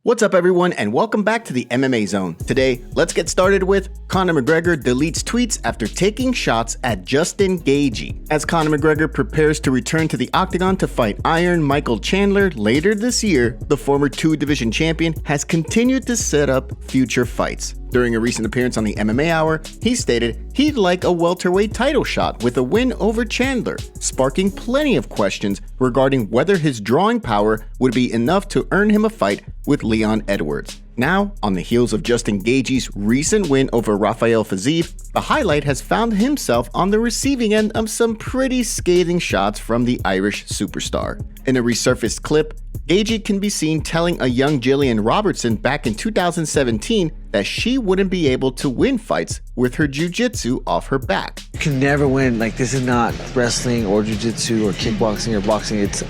What's up everyone and welcome back to the MMA Zone. Today, let's get started with Conor McGregor deletes tweets after taking shots at Justin Gaethje. As Conor McGregor prepares to return to the octagon to fight Iron Michael Chandler later this year, the former two-division champion has continued to set up future fights. During a recent appearance on the MMA Hour, he stated he'd like a welterweight title shot with a win over Chandler, sparking plenty of questions regarding whether his drawing power would be enough to earn him a fight with Leon Edwards. Now, on the heels of Justin Gaethje's recent win over Rafael Fiziev, the highlight has found himself on the receiving end of some pretty scathing shots from the Irish superstar. In a resurfaced clip, Gaethje can be seen telling a young Jillian Robertson back in 2017 that she wouldn't be able to win fights with her jiu-jitsu off her back. You can never win. This is not wrestling or jiu-jitsu or kickboxing or boxing. It's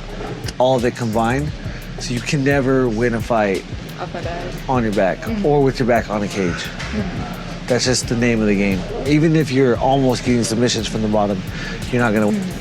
all of it combined. So you can never win a fight on your back or with your back on a cage. That's just the name of the game. Even if you're almost getting submissions from the bottom, you're not going to win.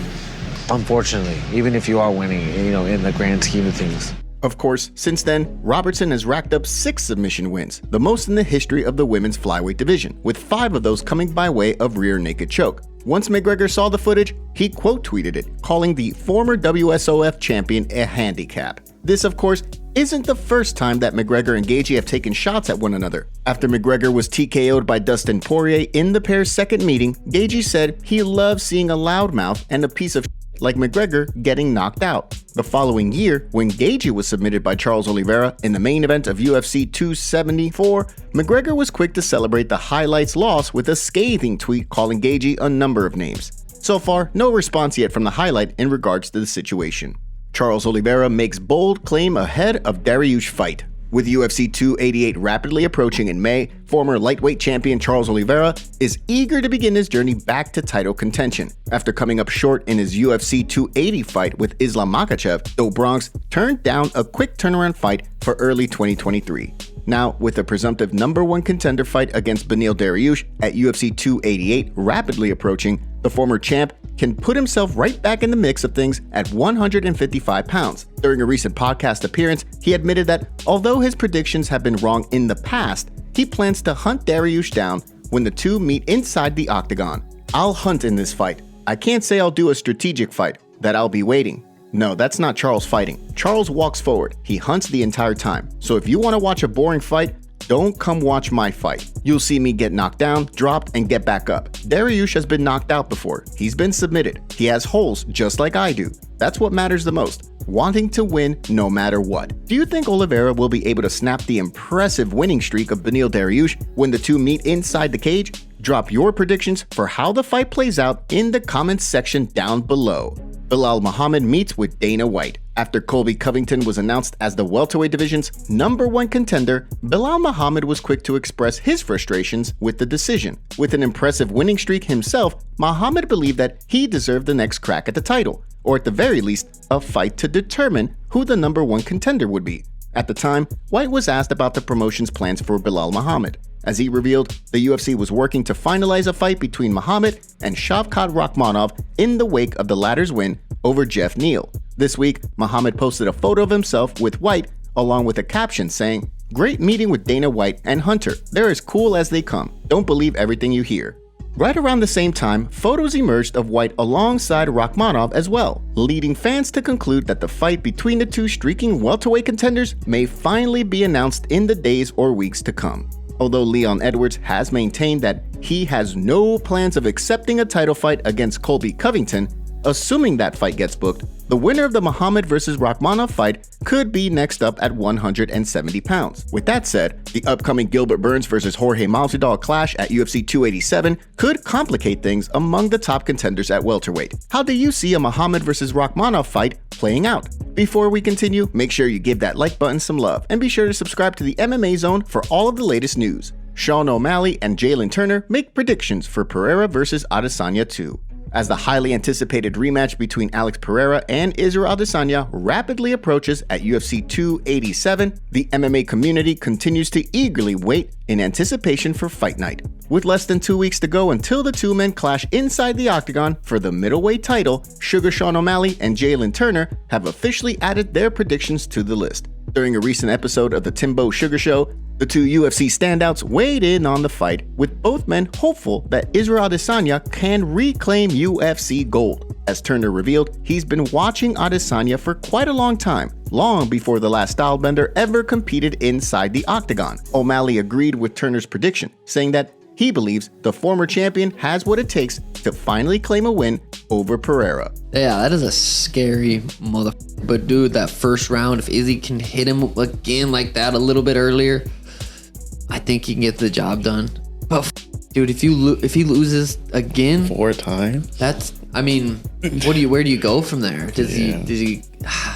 Unfortunately, even if you are winning, in the grand scheme of things. Of course, since then, Robertson has racked up 6 submission wins, the most in the history of the women's flyweight division, with 5 of those coming by way of rear naked choke. Once McGregor saw the footage, he quote tweeted it, calling the former WSOF champion a handicap. This, of course, isn't the first time that McGregor and Gaethje have taken shots at one another. After McGregor was TKO'd by Dustin Poirier in the pair's second meeting, Gaethje said he loves seeing a loudmouth and a piece of like McGregor getting knocked out. The following year, when Gaethje was submitted by Charles Oliveira in the main event of UFC 274, McGregor was quick to celebrate the highlights loss with a scathing tweet calling Gaethje a number of names. So far, no response yet from the highlight in regards to the situation. Charles Oliveira makes bold claim ahead of Dariush fight. With UFC 288 rapidly approaching in May, former lightweight champion Charles Oliveira is eager to begin his journey back to title contention. After coming up short in his UFC 280 fight with Islam Makhachev, the Bronx turned down a quick turnaround fight for early 2023. Now, with the presumptive #1 contender fight against Beneil Dariush at UFC 288 rapidly approaching, the former champ can put himself right back in the mix of things at 155 pounds. During a recent podcast appearance, he admitted that although his predictions have been wrong in the past, he plans to hunt Dariush down when the two meet inside the octagon. "I'll hunt in this fight. I can't say I'll do a strategic fight, that I'll be waiting." No, that's not Charles fighting. Charles walks forward. He hunts the entire time. So if you want to watch a boring fight, don't come watch my fight. You'll see me get knocked down, dropped, and get back up. Dariush has been knocked out before. He's been submitted. He has holes just like I do. That's what matters the most. Wanting to win no matter what. Do you think Oliveira will be able to snap the impressive winning streak of Beneil Dariush when the two meet inside the cage? Drop your predictions for how the fight plays out in the comments section down below. Belal Muhammad meets with Dana White. After Colby Covington was announced as the welterweight division's #1 contender, Belal Muhammad was quick to express his frustrations with the decision. With an impressive winning streak himself, Muhammad believed that he deserved the next crack at the title, or at the very least, a fight to determine who the #1 contender would be. At the time, White was asked about the promotion's plans for Belal Muhammad. As he revealed, the UFC was working to finalize a fight between Muhammad and Shavkat Rakhmonov in the wake of the latter's win over Jeff Neal. This week, Muhammad posted a photo of himself with White along with a caption saying, "Great meeting with Dana White and Hunter. They're as cool as they come. Don't believe everything you hear." Right around the same time, photos emerged of White alongside Rakhmonov as well, leading fans to conclude that the fight between the two streaking welterweight contenders may finally be announced in the days or weeks to come. Although Leon Edwards has maintained that he has no plans of accepting a title fight against Colby Covington, assuming that fight gets booked, the winner of the Muhammad vs. Rakhmonov fight could be next up at 170 pounds. With that said, the upcoming Gilbert Burns vs. Jorge Masvidal clash at UFC 287 could complicate things among the top contenders at welterweight. How do you see a Muhammad vs. Rakhmonov fight playing out? Before we continue, make sure you give that like button some love, and be sure to subscribe to the MMA Zone for all of the latest news. Sean O'Malley and Jalin Turner make predictions for Pereira vs. Adesanya 2. As the highly anticipated rematch between Alex Pereira and Israel Adesanya rapidly approaches at UFC 287, the MMA community continues to eagerly wait in anticipation for Fight Night. With less than 2 weeks to go until the two men clash inside the octagon for the middleweight title, Sugar Sean O'Malley and Jalin Turner have officially added their predictions to the list. During a recent episode of the Timbo Sugar Show, the two UFC standouts weighed in on the fight, with both men hopeful that Israel Adesanya can reclaim UFC gold. As Turner revealed, he's been watching Adesanya for quite a long time, long before the last stylebender ever competed inside the octagon. O'Malley agreed with Turner's prediction, saying that he believes the former champion has what it takes to finally claim a win over Pereira. Yeah, that is a scary motherfucker. But dude, that first round, if Izzy can hit him again like that a little bit earlier, I think he can get the job done. But dude, if he loses again 4 times, that's, I mean, where do you go from there? Does he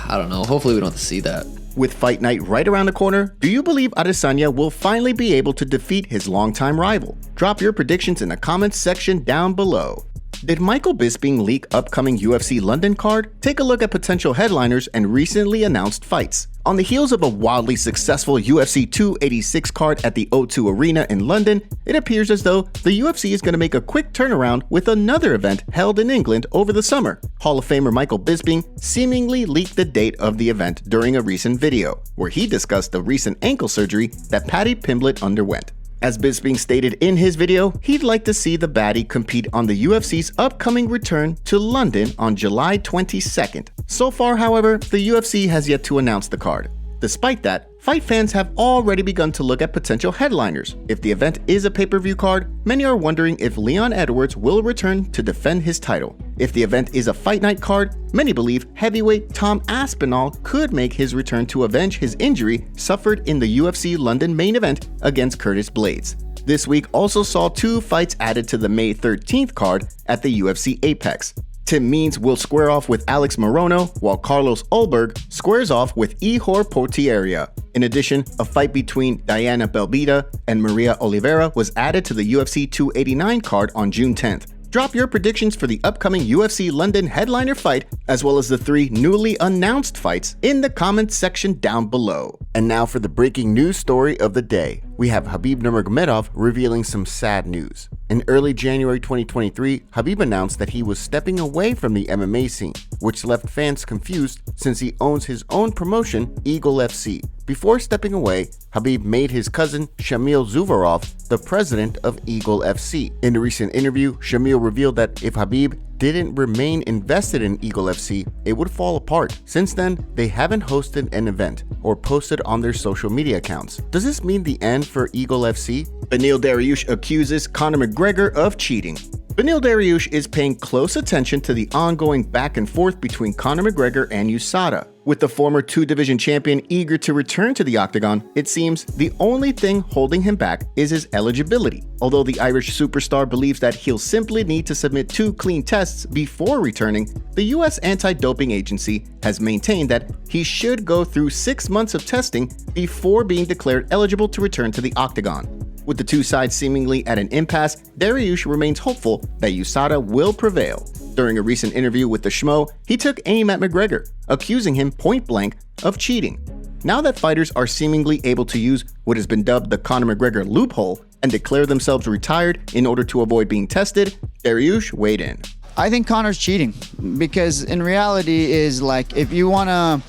I don't know. Hopefully we don't have to see that. With Fight Night right around the corner, do you believe Adesanya will finally be able to defeat his longtime rival? Drop your predictions in the comments section down below. Did Michael Bisping leak upcoming UFC London card? Take a look at potential headliners and recently announced fights. On the heels of a wildly successful UFC 286 card at the O2 Arena in London, it appears as though the UFC is going to make a quick turnaround with another event held in England over the summer. Hall of Famer Michael Bisping seemingly leaked the date of the event during a recent video, where he discussed the recent ankle surgery that Paddy Pimblett underwent. As Bisping stated in his video, he'd like to see the baddie compete on the UFC's upcoming return to London on July 22nd. So far, however, the UFC has yet to announce the card. Despite that, fight fans have already begun to look at potential headliners. If the event is a pay-per-view card, many are wondering if Leon Edwards will return to defend his title. If the event is a fight night card, many believe heavyweight Tom Aspinall could make his return to avenge his injury suffered in the UFC London main event against Curtis Blades. This week also saw 2 fights added to the May 13th card at the UFC Apex. Tim Means will square off with Alex Morono, while Carlos Ulberg squares off with Ihor Potieria. In addition, a fight between Diana Belbita and Maria Oliveira was added to the UFC 289 card on June 10th. Drop your predictions for the upcoming UFC London headliner fight, as well as the 3 newly announced fights in the comments section down below. And now for the breaking news story of the day. We have Khabib Nurmagomedov revealing some sad news. In early January 2023, Khabib announced that he was stepping away from the MMA scene, which left fans confused since he owns his own promotion, Eagle FC. Before stepping away, Khabib made his cousin Shamil Zuvarov the president of Eagle FC. In a recent interview, Shamil revealed that if Khabib didn't remain invested in Eagle FC, it would fall apart. Since then, they haven't hosted an event or posted on their social media accounts. Does this mean the end for Eagle FC? Beneil Dariush accuses Conor McGregor of cheating. Beneil Dariush is paying close attention to the ongoing back and forth between Conor McGregor and USADA. With the former 2-division champion eager to return to the octagon, it seems the only thing holding him back is his eligibility. Although the Irish superstar believes that he'll simply need to submit 2 clean tests before returning, the US anti-doping agency has maintained that he should go through 6 months of testing before being declared eligible to return to the octagon. With the two sides seemingly at an impasse, Dariush remains hopeful that USADA will prevail. During a recent interview with the Schmo, he took aim at McGregor, accusing him point-blank of cheating. Now that fighters are seemingly able to use what has been dubbed the Conor McGregor loophole and declare themselves retired in order to avoid being tested, Dariush weighed in. I think Conor's cheating because in reality is like if you want to,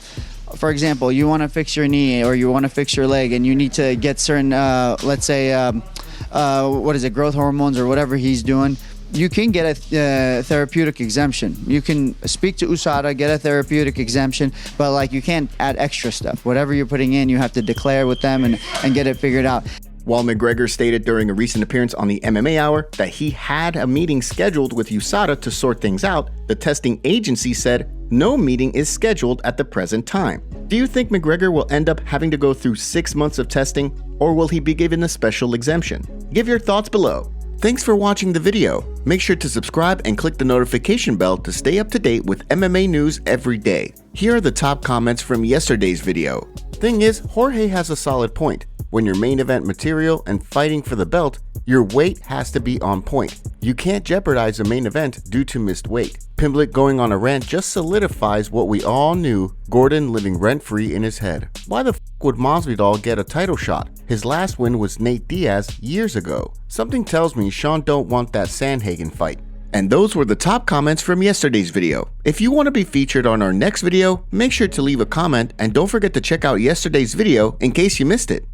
for example, you want to fix your knee or you want to fix your leg and you need to get certain, let's say, growth hormones or whatever he's doing, you can get a therapeutic exemption. You can speak to USADA, get a therapeutic exemption, but like you can't add extra stuff. Whatever you're putting in, you have to declare with them and get it figured out. While McGregor stated during a recent appearance on the MMA Hour that he had a meeting scheduled with USADA to sort things out, the testing agency said no meeting is scheduled at the present time. Do you think McGregor will end up having to go through 6 months of testing, or will he be given a special exemption? Give your thoughts below. Thanks for watching the video. Make sure to subscribe and click the notification bell to stay up to date with MMA news every day. Here are the top comments from yesterday's video. Thing is, Jorge has a solid point. When you're main event material and fighting for the belt, your weight has to be on point. You can't jeopardize a main event due to missed weight. Pimblett going on a rant just solidifies what we all knew, Gordon living rent-free in his head. Why the f would Masvidal get a title shot? His last win was Nate Diaz years ago. Something tells me Sean don't want that Sandhagen fight. And those were the top comments from yesterday's video. If you want to be featured on our next video, make sure to leave a comment and don't forget to check out yesterday's video in case you missed it.